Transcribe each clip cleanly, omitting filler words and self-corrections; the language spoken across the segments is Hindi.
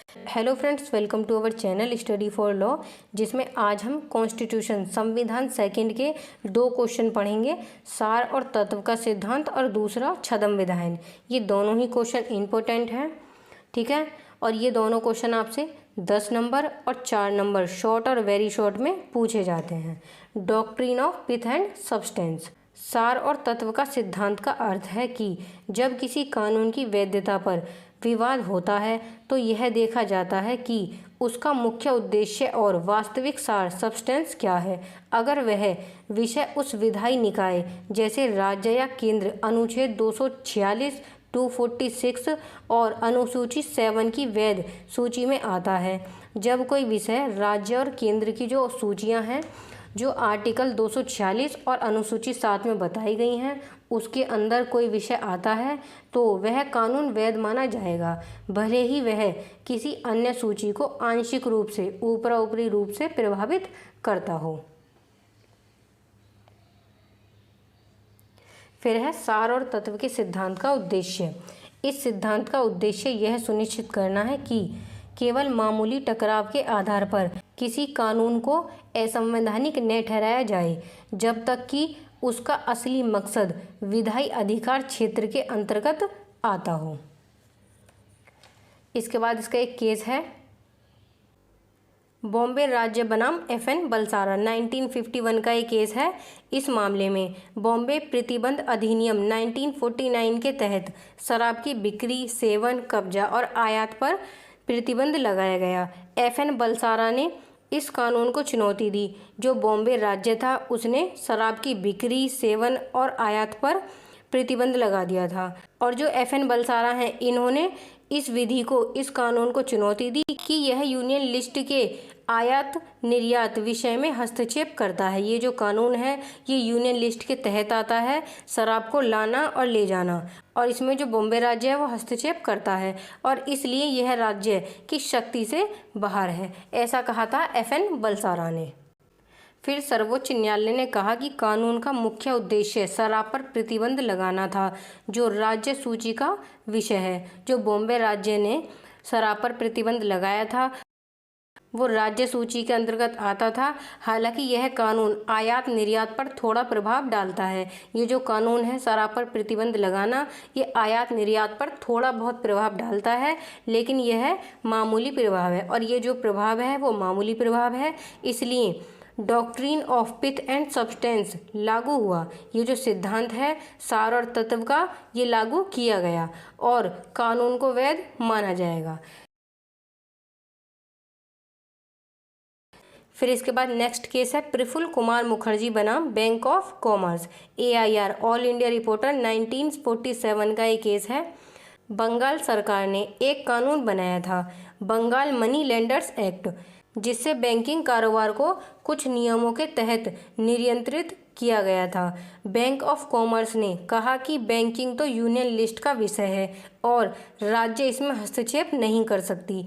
Hello friends, welcome to our channel study for law, जिसमें आज हम कॉन्स्टिट्यूशन संविधान सेकंड के दो क्वेश्चन पढ़ेंगे। सार और तत्व का सिद्धांत और दूसरा छद्म विधायन। ये दोनों ही क्वेश्चन इम्पोर्टेंट हैं, ठीक है। और ये दोनों क्वेश्चन आपसे 10 नंबर और 4 नंबर शॉर्ट और वेरी शॉर्ट में पूछे जाते हैं। Doctrine of pith and substance. सार और तत्व का सिद्धांत का अर्थ है कि जब किसी कानून की वैधता पर विवाद होता है तो यह देखा जाता है कि उसका मुख्य उद्देश्य और वास्तविक सार सब्सटेंस क्या है। अगर वह विषय उस विधायी निकाय जैसे राज्य या केंद्र अनुच्छेद 246, 246 और अनुसूची 7 की वैध सूची में आता है। जब कोई विषय राज्य और केंद्र की जो सूचियां हैं, जो आर्टिकल 246 और अनुसूची 7 में बताई गई हैं, उसके अंदर कोई विषय आता है तो वह कानून वैध माना जाएगा, भले ही वह किसी अन्य सूची को आंशिक रूप से ऊपरा ऊपरी रूप से प्रभावित करता हो। फिर है सार और तत्व के सिद्धांत का उद्देश्य। इस सिद्धांत का उद्देश्य यह सुनिश्चित करना है कि केवल मामूली टकराव के आधार पर किसी कानून को असंवैधानिक न ठहराया जाए जब तक कि उसका असली मकसद विधायी अधिकार क्षेत्र के अंतर्गत आता हो। इसके बाद इसका एक केस है बॉम्बे राज्य बनाम FN बलसारा, 1951 का एक केस है। इस मामले में बॉम्बे प्रतिबंध अधिनियम 1949 के तहत शराब की बिक्री, सेवन, कब्जा और आयात पर प्रतिबंध लगाया गया। FN बलसारा ने इस कानून को चुनौती दी। जो बॉम्बे राज्य था उसने शराब की बिक्री, सेवन और आयात पर प्रतिबंध लगा दिया था, और जो FN बलसारा हैं इन्होंने इस विधि को, इस कानून को चुनौती दी कि यह यूनियन लिस्ट के आयात निर्यात विषय में हस्तक्षेप करता है। ये जो कानून है ये यूनियन लिस्ट के तहत आता है, शराब को लाना और ले जाना, और इसमें जो बॉम्बे राज्य है वो हस्तक्षेप करता है और इसलिए यह राज्य की शक्ति से बाहर है, ऐसा कहा था FN बलसारा ने। फिर सर्वोच्च न्यायालय ने कहा कि कानून का मुख्य उद्देश्य शराब पर प्रतिबंध लगाना था, जो राज्य सूची का विषय है। जो बॉम्बे राज्य ने शराब पर प्रतिबंध लगाया था वो राज्य सूची के अंतर्गत आता था। हालांकि यह कानून आयात निर्यात पर थोड़ा प्रभाव डालता है। ये जो कानून है शराब पर प्रतिबंध लगाना, ये आयात निर्यात पर थोड़ा बहुत प्रभाव डालता है, लेकिन यह मामूली प्रभाव है, और ये जो प्रभाव है वो मामूली प्रभाव है। इसलिए doctrine of pith and substance लागू हुआ। ये जो सिद्धांत है सार और तत्व का, ये लागू किया गया और कानून को वैध माना जाएगा। फिर इसके बाद नेक्स्ट केस है प्रफुल्ल कुमार मुखर्जी बनाम bank of commerce, AIR, all India reporter, 1947 का एक केस है। बंगाल सरकार ने एक कानून बनाया था, बंगाल मनी लेंडर्स एक्ट, जिससे बैंकिंग कारोबार को कुछ नियमों के तहत नियंत्रित किया गया था। बैंक ऑफ कॉमर्स ने कहा कि बैंकिंग तो यूनियन लिस्ट का विषय है और राज्य इसमें हस्तक्षेप नहीं कर सकती।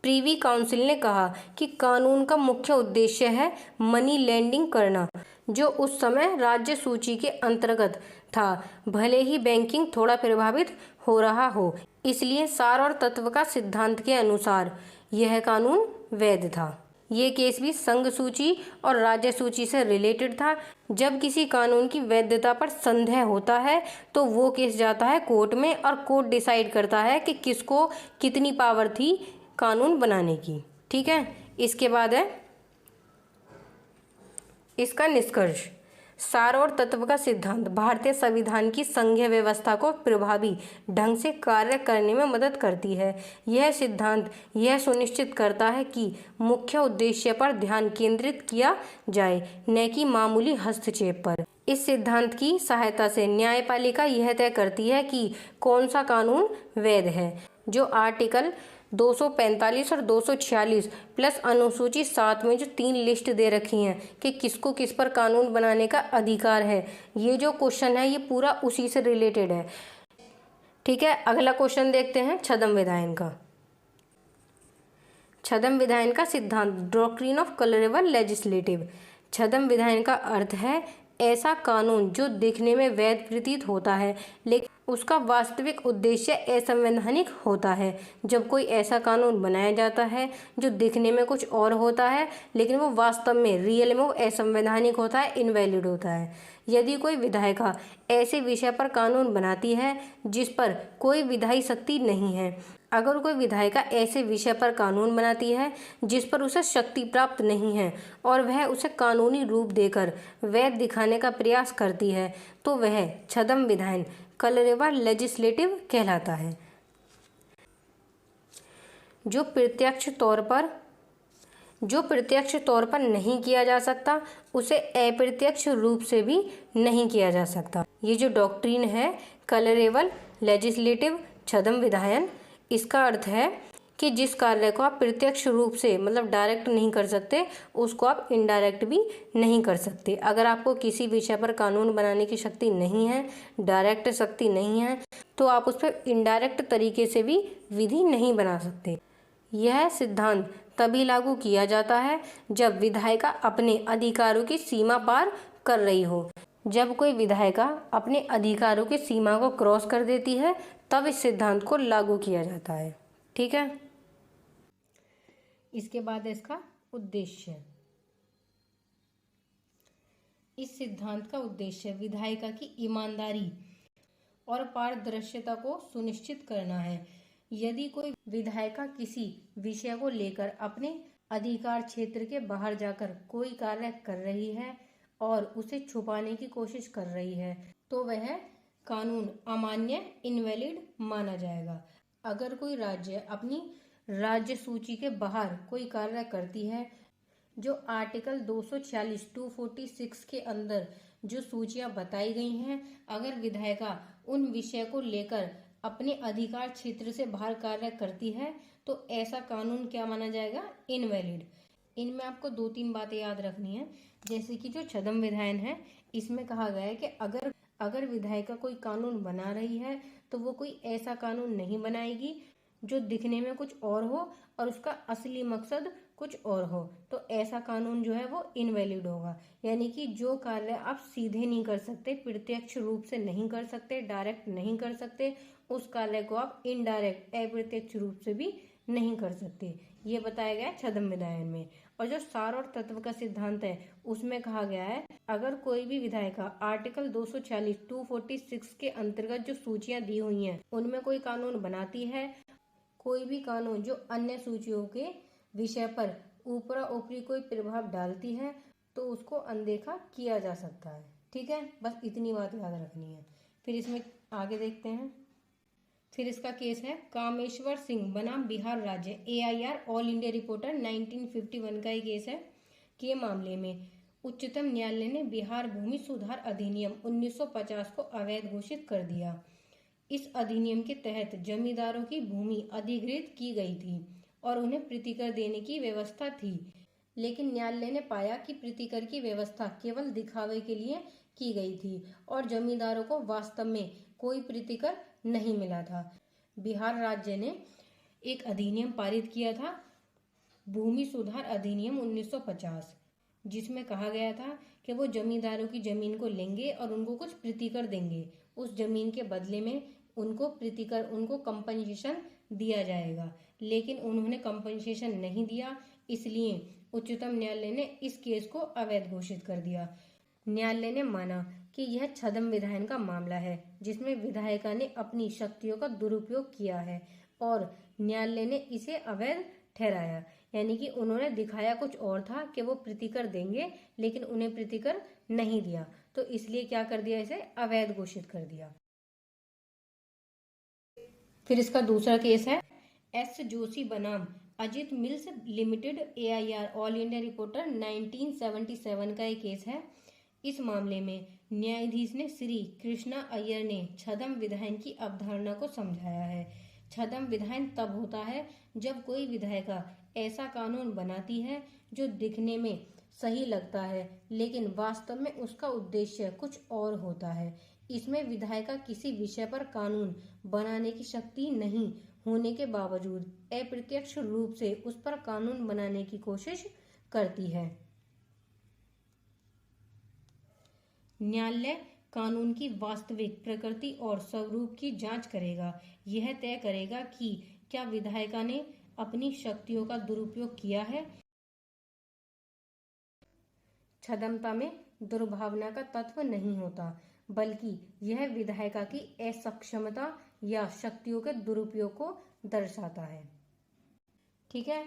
प्रीवी काउंसिल ने कहा कि कानून का मुख्य उद्देश्य है मनी लेंडिंग करना, जो उस समय राज्य सूची के अंतर्गत था, भले ही बैंकिंग थोड़ा प्रभावित हो रहा हो। इसलिए सार और तत्व का सिद्धांत के अनुसार यह कानून वैध था। ये केस भी संघ सूची और राज्य सूची से रिलेटेड था। जब किसी कानून की वैधता पर संदेह होता है तो वो केस जाता है कोर्ट में, और कोर्ट डिसाइड करता है कि किसको कितनी पावर थी कानून बनाने की, ठीक है। इसके बाद है इसका निष्कर्ष। सार और तत्व का सिद्धांत भारतीय संविधान की संघीय व्यवस्था को प्रभावी ढंग से कार्य करने में मदद करती है। यह सिद्धांत यह सुनिश्चित करता है कि मुख्य उद्देश्य पर ध्यान केंद्रित किया जाए, न कि मामूली हस्तक्षेप पर। इस सिद्धांत की सहायता से न्यायपालिका यह तय करती है कि कौन सा कानून वैध है। जो आर्टिकल 245 और 246 प्लस अनुसूची 7 में जो 3 लिस्ट दे रखी हैं कि किसको किस पर कानून बनाने का अधिकार है, ये जो क्वेश्चन है ये पूरा उसी से रिलेटेड है, ठीक है। अगला क्वेश्चन देखते हैं छद्म विधायन का। छद्म विधायन का सिद्धांत, डॉक्ट्रिन ऑफ कलरेबल लेजिस्लेटिव। छद्म विधायन का अर्थ है ऐसा कानून जो दिखने में वैध प्रतीत होता है लेकिन उसका वास्तविक उद्देश्य असंवैधानिक होता है। जब कोई ऐसा कानून बनाया जाता है जो दिखने में कुछ और होता है लेकिन वो वास्तव में रियल में वो असंवैधानिक होता है, इनवैलिड होता है। यदि कोई विधायिका ऐसे विषय पर कानून बनाती है जिस पर कोई विधायी शक्ति नहीं है, अगर कोई विधायिका ऐसे विषय पर कानून बनाती है जिस पर उसे शक्ति प्राप्त नहीं है और वह उसे कानूनी रूप देकर वैध दिखाने का प्रयास करती है तो वह छद्म विधायन कलरवेल लेजिस्लेटिव कहलाता है। जो प्रत्यक्ष तौर पर नहीं किया जा सकता उसे अप्रत्यक्ष रूप से भी नहीं किया जा सकता। ये जो डॉक्ट्रिन है कलरवेल लेजिस्लेटिव छद्म विधायन, इसका अर्थ है कि जिस कार्य को आप प्रत्यक्ष रूप से मतलब डायरेक्ट नहीं कर सकते उसको आप इनडायरेक्ट भी नहीं कर सकते। अगर आपको किसी विषय पर कानून बनाने की शक्ति नहीं है, डायरेक्ट शक्ति नहीं है, तो आप उस पर इनडायरेक्ट तरीके से भी विधि नहीं बना सकते। यह सिद्धांत तभी लागू किया जाता है जब विधायिका अपने अधिकारों की सीमा पार कर रही हो। जब कोई विधायिका अपने अधिकारों की सीमा को क्रॉस कर देती है तब इस सिद्धांत को लागू किया जाता है। ठीक है। इसके बाद है इसका उद्देश्य। इस सिद्धांत का उद्देश्य विधायिका की ईमानदारी और पारदर्शिता को सुनिश्चित करना है। यदि कोई विधायिका किसी विषय को लेकर अपने अधिकार क्षेत्र के बाहर जाकर कोई कार्य कर रही है और उसे छुपाने की कोशिश कर रही है तो वह कानून अमान्य इनवैलिड माना जाएगा। अगर कोई राज्य अपनी राज्य सूची के बाहर कोई कार्य करती है जो आर्टिकल 246 246 के अंदर जो सूचियां बताई गई हैं, अगर विधायिका उन विषय को लेकर अपने अधिकार क्षेत्र से बाहर कार्य करती है तो ऐसा कानून क्या माना जाएगा? इनवैलिड। इनमें आपको 2-3 बातें याद रखनी है। जैसे कि जो छद्म विधायन है इसमें कहा गया है कि अगर विधायिका कोई कानून बना रही है तो वो कोई ऐसा कानून नहीं बनाएगी जो दिखने में कुछ और हो और उसका असली मकसद कुछ और हो, तो ऐसा कानून जो है वो इनवैलिड होगा। यानी कि जो कार्य आप सीधे नहीं कर सकते, प्रत्यक्ष रूप से नहीं कर सकते, डायरेक्ट नहीं कर सकते, उस कार्य को आप इनडायरेक्ट अप्रत्यक्ष रूप से भी नहीं कर सकते। ये बताया गया है छद्म विधायन में। और जो सार और तत्व का सिद्धांत है उसमें कहा गया है अगर कोई भी विधायिका आर्टिकल 246 246 के अंतर्गत जो सूचियां दी हुई हैं उनमें कोई कानून बनाती है, कोई भी कानून जो अन्य सूचियों के विषय पर ऊपरा ऊपरी कोई प्रभाव डालती है तो उसको अनदेखा किया जा सकता है। ठीक है, बस इतनी बात याद रखनी है। फिर इसमें आगे देखते हैं। फिर इसका केस है कामेश्वर सिंह बनाम बिहार राज्य, AIR ऑल इंडिया रिपोर्टर 1951 का ये केस है कि मामले में उच्चतम न्यायालय ने बिहार भूमि सुधार अधिनियम 1950 को अवैध घोषित कर दिया। इस अधिनियम के तहत जमींदारों की भूमि अधिग्रहित की गई थी और उन्हें प्रतिकर देने की व्यवस्था थी, लेकिन न्यायालय ने पाया कि प्रतिकर की व्यवस्था केवल दिखावे के लिए की गई थी और जमींदारों को वास्तव में कोई प्रतिकर नहीं मिला था। बिहार राज्य ने एक अधिनियम पारित किया था, भूमि सुधार अधिनियम 1950, जिसमें कहा गया था कि वो जमींदारों की जमीन को लेंगे और उनको कुछ प्रतिकर देंगे। उस जमीन के बदले में उनको कंपनसेशन दिया जाएगा, लेकिन उन्होंने कंपनसेशन नहीं दिया, इसलिए उच्चतम न्यायालय ने इस केस को अवैध घोषित कर दिया। न्यायालय ने माना कि यह छद्म विधायन का मामला है जिसमें विधायिका ने अपनी शक्तियों का दुरुपयोग किया है और न्यायालय ने इसे अवैध ठहराया। यानी कि उन्होंने दिखाया कुछ और था कि वो प्रतिकर देंगे लेकिन उन्हें प्रतिकर नहीं दिया, तो इसलिए क्या कर दिया, इसे अवैध घोषित कर दिया। फिर इसका दूसरा केस है S जोशी बनाम Ajit mills limited, AIR all India reporter 1977 का एक केस है। इस मामले में न्यायाधीश ने श्री कृष्णा अय्यर ने छद्म विधायन की अवधारणा को समझाया है। छद्म विधायन तब होता है जब कोई विधायिका ऐसा कानून बनाती है जो दिखने में सही लगता है लेकिन वास्तव में उसका उद्देश्य कुछ और होता है। इसमें विधायिका किसी विषय पर कानून बनाने की शक्ति नहीं होने के बावजूद अप्रत्यक्ष रूप से उस पर कानून बनाने की कोशिश करती है। न्यायालय कानून की वास्तविक प्रकृति और स्वरूप की जांच करेगा। यह तय करेगा कि क्या विधायिका ने अपनी शक्तियों का दुरुपयोग किया है। छद्मता में दुर्भावना का तत्व नहीं होता, बल्कि यह विधायिका की असक्षमता या शक्तियों के दुरुपयोग को दर्शाता है। ठीक है,